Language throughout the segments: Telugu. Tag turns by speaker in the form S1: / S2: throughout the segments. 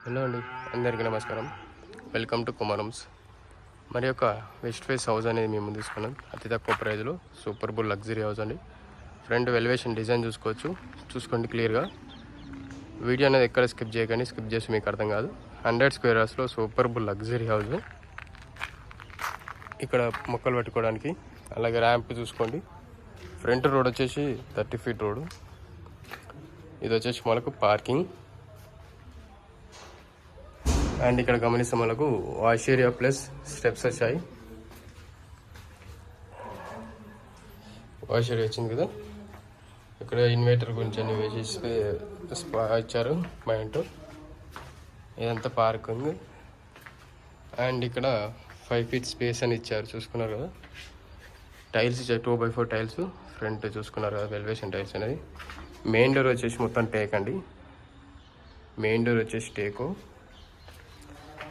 S1: హలో అండి, అందరికీ నమస్కారం. Welcome to Kumaram's. మరి యొక్క వెస్ట్ ఫేస్ హౌస్ అనేది మేము తీసుకున్నాం. అతి తక్కువ ప్రైజ్లో సూపర్ బుల్ లగ్జరీ హౌస్ అండి. ఫ్రంట్ ఎలివేషన్ డిజైన్ చూసుకోండి క్లియర్గా. వీడియో అనేది ఎక్కడ స్కిప్ చేయకండి, స్కిప్ చేసి మీకు అర్థం కాదు. 100 స్క్వేర్ యార్డ్స్లో సూపర్ బుల్ లగ్జరీ హౌస్. ఇక్కడ మొక్కలు పట్టుకోవడానికి, అలాగే ర్యాంప్ చూసుకోండి. ఫ్రంట్ రోడ్ వచ్చేసి 30 ఫీట్ రోడ్. ఇది వచ్చేసి మనకు పార్కింగ్. అండ్ ఇక్కడ గమనిస్తే మనకు వాష్ ఏరియా ప్లస్ స్టెప్స్ వచ్చాయి. వాష్ ఏరియా వచ్చింది కదా. ఇక్కడ ఇన్వర్టర్ గురించి అన్ని వేసి ఇచ్చారు పాయింట్. ఇదంతా పార్కింగ్. అండ్ ఇక్కడ 5 ఫీట్ స్పేస్ అని ఇచ్చారు, చూసుకున్నారు కదా. టైల్స్ ఇచ్చారు, 2x4 టైల్స్ ఫ్రంట్ చూసుకున్నారు కదా, ఎలివేషన్ టైల్స్ అనేది. మెయిన్ డోర్ వచ్చేసి మొత్తం టేక్ అండి. మెయిన్ డోర్ వచ్చేసి టేకు.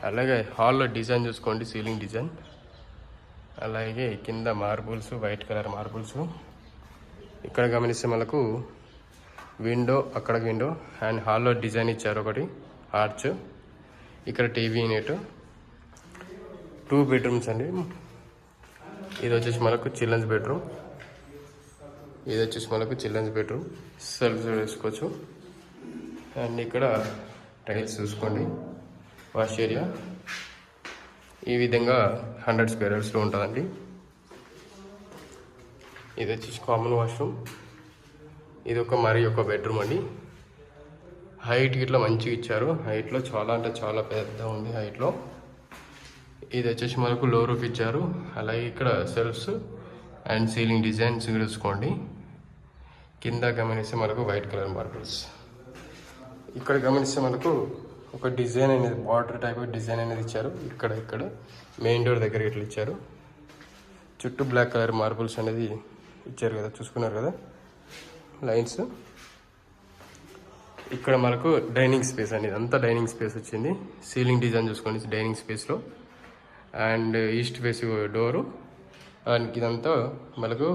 S1: అలాగే హాల్లో డిజైన్ చూసుకోండి, సీలింగ్ డిజైన్. అలాగే కింద మార్బుల్స్, వైట్ కలర్ మార్బుల్స్. ఇక్కడ గమనిస్తే మనకు విండో, అక్కడ విండో. అండ్ హాల్లో డిజైన్ ఇచ్చారు, ఒకటి ఆర్చ్. ఇక్కడ టీవీ యూనిట్. 2 బెడ్రూమ్స్ అండి. ఇది వచ్చేసి మనకు చిల్డ్రన్స్ బెడ్రూమ్. ఇది వచ్చేసి మనకు చిల్డ్రన్స్ బెడ్రూమ్. సెల్ఫ్ వేసుకోవచ్చు. అండ్ ఇక్కడ టైల్స్ చూసుకోండి, వాష్ ఏరియా. ఈ విధంగా 100 స్క్వేర్ యార్డ్స్లో ఉంటుందండి. ఇది వచ్చేసి కామన్ వాష్రూమ్. ఇది ఒక బెడ్రూమ్ అండి. హైట్ ఇట్లా మంచిగా ఇచ్చారు. హైట్లో చాలా అంటే చాలా పెద్ద ఉంది హైట్లో. ఇది వచ్చేసి మనకు లో రూఫ్ ఇచ్చారు. అలాగే ఇక్కడ సెల్ఫ్స్ అండ్ సీలింగ్ డిజైన్స్ చూసుకోండి. కింద గమనిస్తే మనకు వైట్ కలర్ మార్బుల్స్. ఇక్కడ గమనిస్తే మనకు ఒక డిజైన్ అనేది, బార్డర్ టైప్ డిజైన్ అనేది ఇచ్చారు. ఇక్కడ మెయిన్ డోర్ దగ్గర ఇట్లా ఇచ్చారు. చుట్టూ బ్లాక్ కలర్ మార్బుల్స్ అనేది ఇచ్చారు కదా, చూసుకున్నారు కదా లైన్స్. ఇక్కడ మనకు డైనింగ్ స్పేస్ అనేది, అంతా డైనింగ్ స్పేస్ వచ్చింది. సీలింగ్ డిజైన్ చూసుకోండి డైనింగ్ స్పేస్లో. And east face door. And ఇదంతా మనకు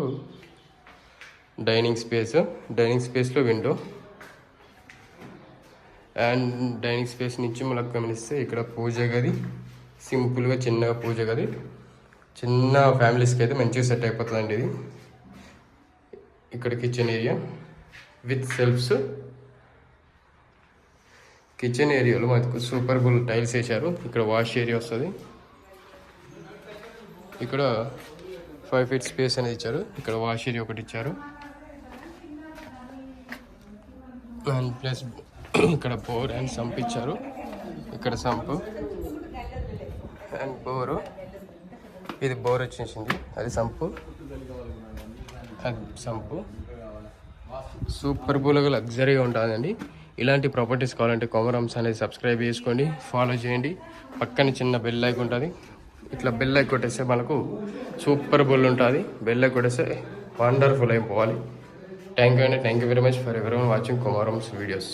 S1: డైనింగ్ స్పేస్లో విండో. అండ్ డైనింగ్ స్పేస్ నుంచి మనకు గమనిస్తే ఇక్కడ పూజ గది, సింపుల్గా చిన్నగా పూజ గది. చిన్న ఫ్యామిలీస్కి అయితే మంచిగా సెట్ అయిపోతుందండి ఇది. ఇక్కడ kitchen area with shelves. Kitchen ఏరియాలో మనకు సూపర్ బుల్ టైల్స్ వేశారు. ఇక్కడ వాష్ ఏరియా వస్తుంది. ఇక్కడ 5 ఫీట్ స్పేస్ అనేది ఇచ్చారు. ఇక్కడ వాష్ ఏరియా ఒకటి ఇచ్చారు. అండ్ ప్లస్ ఇక్కడ బోర్ అండ్ సంప్ ఇచ్చారు. ఇక్కడ సంపు అండ్ బోరు. ఇది బోర్ వచ్చేసింది, అది సంపు. సూపర్ బుల్గా లగ్జరీగా ఉంటుందండి. ఇలాంటి ప్రాపర్టీస్ కావాలంటే కుమారమ్స్ అనేది సబ్స్క్రైబ్ చేసుకోండి, ఫాలో చేయండి. పక్కన చిన్న బెల్ ఐకాన్ ఉంటుంది. ఇట్లా బెల్ ఐకాన్ కొట్టేస్తే మనకు సూపర్ బుల్ ఉంటుంది. బెల్ ఐకాన్ కొట్టేస్తే వండర్ఫుల్ అయిపోవాలి. థ్యాంక్ యూ అండి. Thank you very much for everyone watching Kumaram's videos.